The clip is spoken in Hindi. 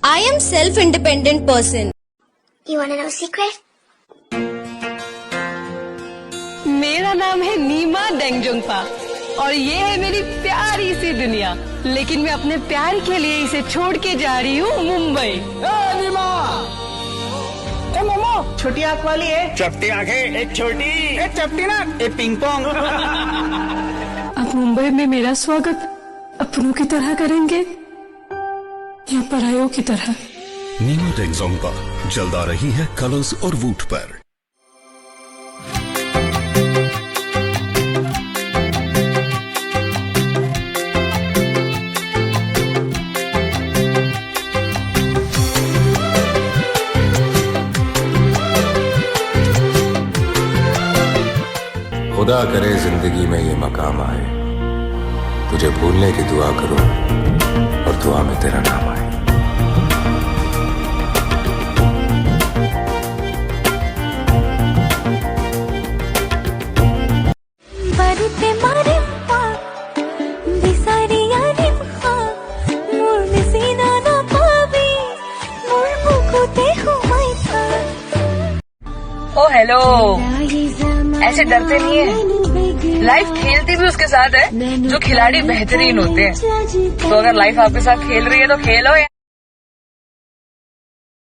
I am self-independent person. You wanna know a secret? मेरा नाम है नीमा डेंगजुंगपा और ये है मेरी प्यारी सी दुनिया, लेकिन मैं अपने प्यार के लिए इसे छोड़ के जा रही हूँ मुंबई। नीमा, मोमो छोटी आंख वाली है, चपटी आंखें, एक छोटी, एक चपटी ना, एक पिंग पोंग। अब मुंबई में मेरा स्वागत अपनों की तरह करेंगे या परायों की तरह? नीमा डेंगजुंगपा जल्द आ रही है कलर्स और वूट पर। खुदा करे जिंदगी में ये मकाम आए, तुझे भूलने की दुआ करूं और दुआ में तेरा नाम आए। ओ हेलो, ऐसे डरते नहीं है। लाइफ खेलती भी उसके साथ है जो खिलाड़ी बेहतरीन होते हैं। तो अगर लाइफ आपके साथ खेल रही है तो खेलो।